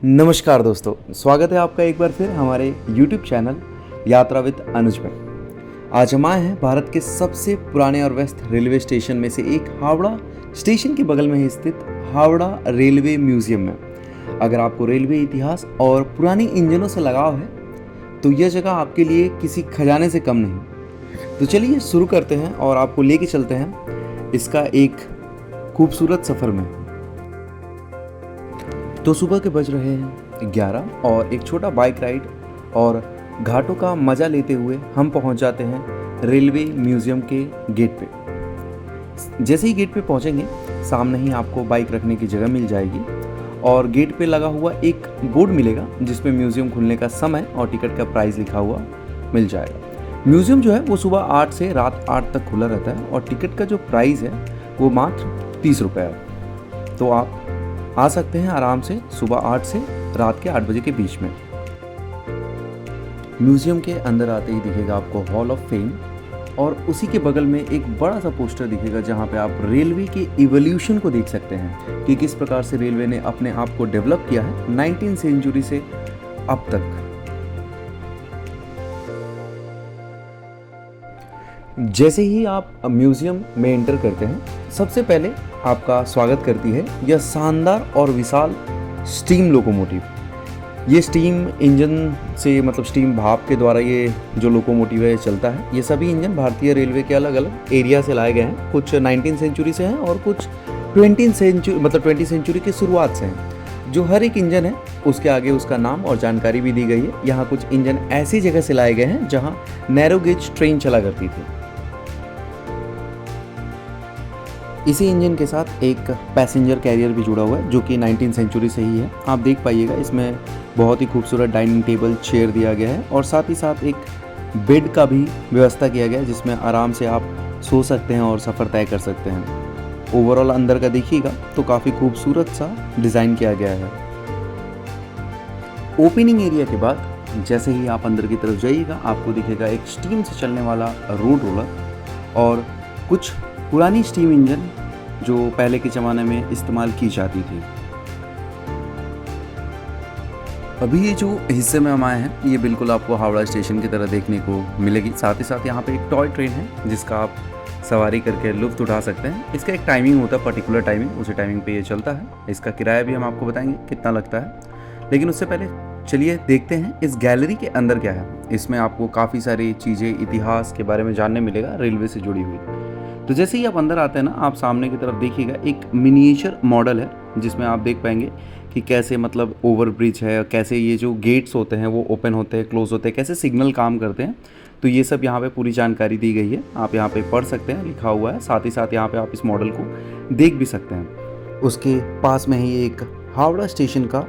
नमस्कार दोस्तों, स्वागत है आपका एक बार फिर हमारे YouTube चैनल यात्रा विद अनुज में। आज हम आए हैं भारत के सबसे पुराने और व्यस्त रेलवे स्टेशन में से एक हावड़ा स्टेशन के बगल में ही स्थित हावड़ा रेलवे म्यूजियम में। अगर आपको रेलवे इतिहास और पुरानी इंजनों से लगाव है तो यह जगह आपके लिए किसी खजाने से कम नहीं। तो चलिए शुरू करते हैं और आपको लेके चलते हैं इसका एक खूबसूरत सफ़र में। तो सुबह के बज रहे हैं 11 और एक छोटा बाइक राइड और घाटों का मज़ा लेते हुए हम पहुंच जाते हैं रेलवे म्यूज़ियम के गेट पे। जैसे ही गेट पे पहुंचेंगे सामने ही आपको बाइक रखने की जगह मिल जाएगी और गेट पे लगा हुआ एक बोर्ड मिलेगा जिसमें म्यूज़ियम खुलने का समय और टिकट का प्राइस लिखा हुआ मिल जाएगा। म्यूज़ियम जो है वो सुबह 8 से रात 8 तक खुला रहता है और टिकट का जो प्राइस है वो मात्र 30 रुपये है। तो आप आ सकते हैं आराम से सुबह 8 से रात के 8 बजे के बीच में। म्यूजियम के अंदर आते ही दिखेगा आपको हॉल ऑफ फेम और उसी के बगल में एक बड़ा सा पोस्टर दिखेगा जहां पे आप रेलवे के इवोल्यूशन को देख सकते हैं कि किस प्रकार से रेलवे ने अपने आप को डेवलप किया है 19वीं सेंचुरी से अब तक। जैसे ही आप म्यूजियम में एंटर करते हैं सबसे पहले आपका स्वागत करती है यह शानदार और विशाल स्टीम लोकोमोटिव। ये स्टीम इंजन से मतलब स्टीम भाप के द्वारा ये जो लोकोमोटिव है चलता है। ये सभी इंजन भारतीय रेलवे के अलग अलग एरिया से लाए गए हैं। कुछ 19वीं सेंचुरी से हैं और कुछ 20वीं सेंचुरी की शुरुआत से हैं। जो हर एक इंजन है उसके आगे उसका नाम और जानकारी भी दी गई है। यहाँ कुछ इंजन ऐसी जगह से लाए गए हैं जहाँ नैरो गेज ट्रेन चला करती थी। इसी इंजन के साथ एक पैसेंजर कैरियर भी जुड़ा हुआ है जो कि 19वीं सेंचुरी से ही है। आप देख पाइएगा इसमें बहुत ही खूबसूरत डाइनिंग टेबल चेयर दिया गया है और साथ ही साथ एक बेड का भी व्यवस्था किया गया है जिसमें आराम से आप सो सकते हैं और सफ़र तय कर सकते हैं। ओवरऑल अंदर का देखिएगा तो काफ़ी खूबसूरत सा डिज़ाइन किया गया है। ओपनिंग एरिया के बाद जैसे ही आप अंदर की तरफ जाइएगा आपको दिखेगा एक स्टीम से चलने वाला रोड रोलर और कुछ पुरानी स्टीम इंजन जो पहले के ज़माने में इस्तेमाल की जाती थी। अभी ये जो हिस्से में हम आए हैं ये बिल्कुल आपको हावड़ा स्टेशन की तरह देखने को मिलेगी। साथ ही साथ यहाँ पे एक टॉय ट्रेन है जिसका आप सवारी करके लुत्फ़ उठा सकते हैं। इसका एक टाइमिंग होता है, पर्टिकुलर टाइमिंग, उसी टाइमिंग पे ये चलता है। इसका किराया भी हम आपको बताएंगे कितना लगता है, लेकिन उससे पहले चलिए देखते हैं इस गैलरी के अंदर क्या है। इसमें आपको काफ़ी सारी चीज़ें इतिहास के बारे में जानने मिलेगा रेलवे से जुड़ी हुई। तो जैसे ही आप अंदर आते हैं ना आप सामने की तरफ देखिएगा एक मिनिएचर मॉडल है जिसमें आप देख पाएंगे कि कैसे मतलब ओवर ब्रिज है, कैसे ये जो गेट्स होते हैं वो ओपन होते हैं, क्लोज होते हैं, कैसे सिग्नल काम करते हैं। तो ये सब यहाँ पे पूरी जानकारी दी गई है, आप यहाँ पे पढ़ सकते हैं, लिखा हुआ है। साथ ही साथ यहाँ पे आप इस मॉडल को देख भी सकते हैं। उसके पास में ही एक हावड़ा स्टेशन का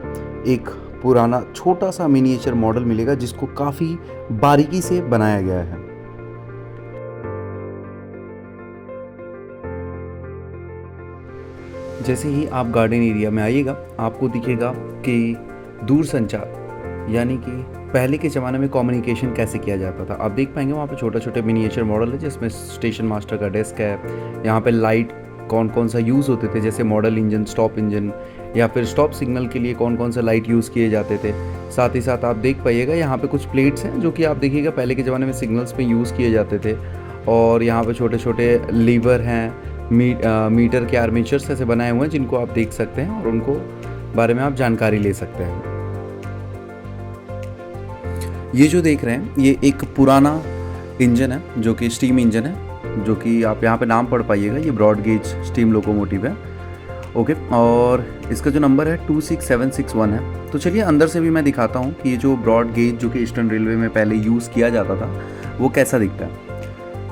एक पुराना छोटा सा मिनिएचर मॉडल मिलेगा जिसको काफ़ी बारीकी से बनाया गया है। जैसे ही आप गार्डन एरिया में आइएगा आपको दिखेगा कि दूर संचार यानी कि पहले के ज़माने में कम्युनिकेशन कैसे किया जाता था। आप देख पाएंगे वहाँ पे छोटे छोटे मिनिएचर मॉडल है जिसमें स्टेशन मास्टर का डेस्क है। यहाँ पे लाइट कौन कौन सा यूज़ होते थे, जैसे मॉडल इंजन, स्टॉप इंजन या फिर स्टॉप सिग्नल के लिए कौन कौन सा लाइट यूज़ किए जाते थे। साथ ही साथ आप देख पाइएगा यहाँ पर कुछ प्लेट्स हैं जो कि आप देखिएगा पहले के ज़माने में सिग्नल्स पर यूज़ किए जाते थे। और यहाँ पर छोटे छोटे लीवर हैं, मीटर के आर्मेचर से बनाए हुए हैं जिनको आप देख सकते हैं और उनको बारे में आप जानकारी ले सकते हैं। ये जो देख रहे हैं ये एक पुराना इंजन है जो कि स्टीम इंजन है, जो कि आप यहाँ पे नाम पढ़ पाइएगा। ये ब्रॉड गेज स्टीम लोकोमोटिव है। ओके, और इसका जो नंबर है 26761 है। तो चलिए अंदर से भी मैं दिखाता हूँ कि ये जो ब्रॉड गेज जो कि ईस्टर्न रेलवे में पहले यूज़ किया जाता था वो कैसा दिखता है।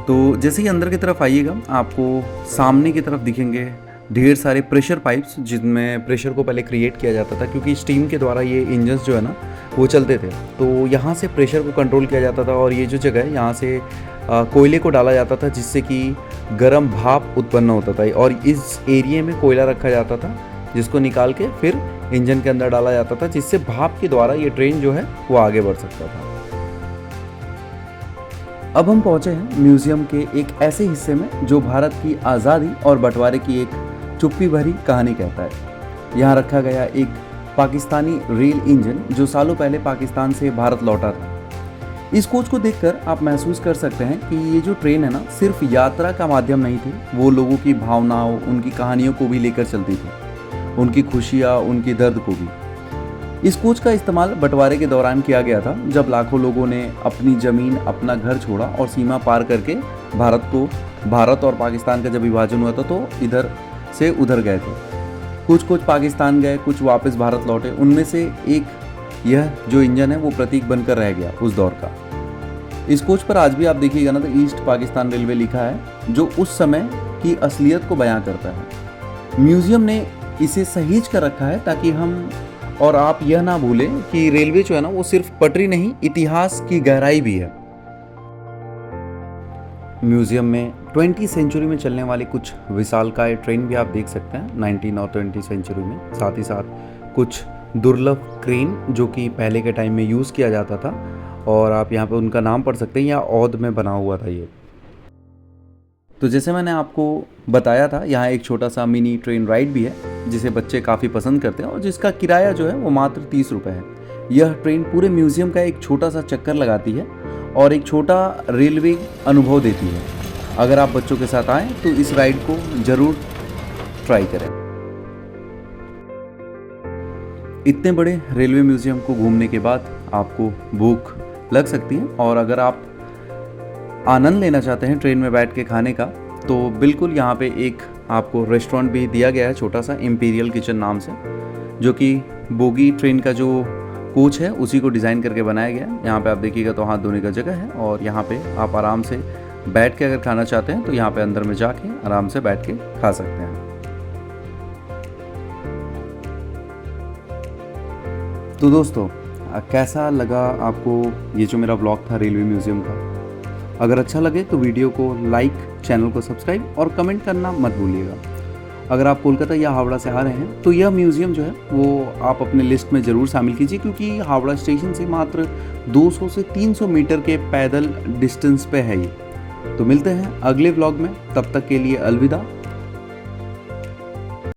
तो जैसे ही अंदर की तरफ आइएगा आपको सामने की तरफ दिखेंगे ढेर सारे प्रेशर पाइप्स जिनमें प्रेशर को पहले क्रिएट किया जाता था क्योंकि स्टीम के द्वारा ये इंजन्स जो है ना वो चलते थे। तो यहाँ से प्रेशर को कंट्रोल किया जाता था और ये जो जगह है यहाँ से कोयले को डाला जाता था जिससे कि गर्म भाप उत्पन्न होता था और इस एरिया में कोयला रखा जाता था जिसको निकाल के फिर इंजन के अंदर डाला जाता था जिससे भाप के द्वारा ये ट्रेन जो है वो आगे बढ़ सकता था। अब हम पहुंचे हैं म्यूजियम के एक ऐसे हिस्से में जो भारत की आज़ादी और बंटवारे की एक चुप्पी भरी कहानी कहता है। यहाँ रखा गया एक पाकिस्तानी रेल इंजन जो सालों पहले पाकिस्तान से भारत लौटा था। इस कोच को देखकर आप महसूस कर सकते हैं कि ये जो ट्रेन है ना, सिर्फ यात्रा का माध्यम नहीं थी, वो लोगों की भावनाओं, उनकी कहानियों को भी लेकर चलती थी, उनकी खुशियाँ, उनकी दर्द को भी। इस कोच का इस्तेमाल बंटवारे के दौरान किया गया था, जब लाखों लोगों ने अपनी ज़मीन, अपना घर छोड़ा और सीमा पार करके भारत और पाकिस्तान का जब विभाजन हुआ था तो इधर से उधर गए थे। कुछ पाकिस्तान गए, कुछ वापस भारत लौटे। उनमें से एक यह जो इंजन है वो प्रतीक बनकर रह गया उस दौर का। इस कोच पर आज भी आप देखिएगा ना तो ईस्ट पाकिस्तान रेलवे लिखा है, जो उस समय की असलियत को बयां करता है। म्यूजियम ने इसे सहेज कर रखा है ताकि हम और आप यह ना भूलें कि रेलवे जो है ना वो सिर्फ पटरी नहीं, इतिहास की गहराई भी है। म्यूजियम में 20वीं सेंचुरी में चलने वाली कुछ विशालकाय ट्रेन भी आप देख सकते हैं 19 और 20 सेंचुरी में। साथ ही साथ कुछ दुर्लभ क्रेन जो कि पहले के टाइम में यूज़ किया जाता था, और आप यहाँ पे उनका नाम पढ़ सकते हैं, या औद में बना हुआ था ये। तो जैसे मैंने आपको बताया था, यहाँ एक छोटा सा मिनी ट्रेन राइड भी है जिसे बच्चे काफ़ी पसंद करते हैं और जिसका किराया जो है वो मात्र 30 रुपये है। यह ट्रेन पूरे म्यूज़ियम का एक छोटा सा चक्कर लगाती है और एक छोटा रेलवे अनुभव देती है। अगर आप बच्चों के साथ आएँ तो इस राइड को ज़रूर ट्राई करें। इतने बड़े रेलवे म्यूज़ियम को घूमने के बाद आपको भूख लग सकती है, और अगर आप आनंद लेना चाहते हैं ट्रेन में बैठ के खाने का, तो बिल्कुल यहाँ पे एक आपको रेस्टोरेंट भी दिया गया है छोटा सा, इम्पीरियल किचन नाम से, जो कि बोगी ट्रेन का जो कोच है उसी को डिज़ाइन करके बनाया गया है। यहाँ पे आप देखिएगा तो हाथ धोने का जगह है, और यहाँ पे आप आराम से बैठ के अगर खाना चाहते हैं तो यहाँ पे अंदर में जाके आराम से बैठ के खा सकते हैं। तो दोस्तों, कैसा लगा आपको ये जो मेरा व्लॉग था रेलवे म्यूज़ियम का? अगर अच्छा लगे तो वीडियो को लाइक, चैनल को सब्सक्राइब और कमेंट करना मत भूलिएगा। अगर आप कोलकाता या हावड़ा से आ रहे हैं तो यह म्यूज़ियम जो है वो आप अपने लिस्ट में ज़रूर शामिल कीजिए, क्योंकि हावड़ा स्टेशन से मात्र 200 से 300 मीटर के पैदल डिस्टेंस पे है ये। तो मिलते हैं अगले व्लॉग में, तब तक के लिए अलविदा।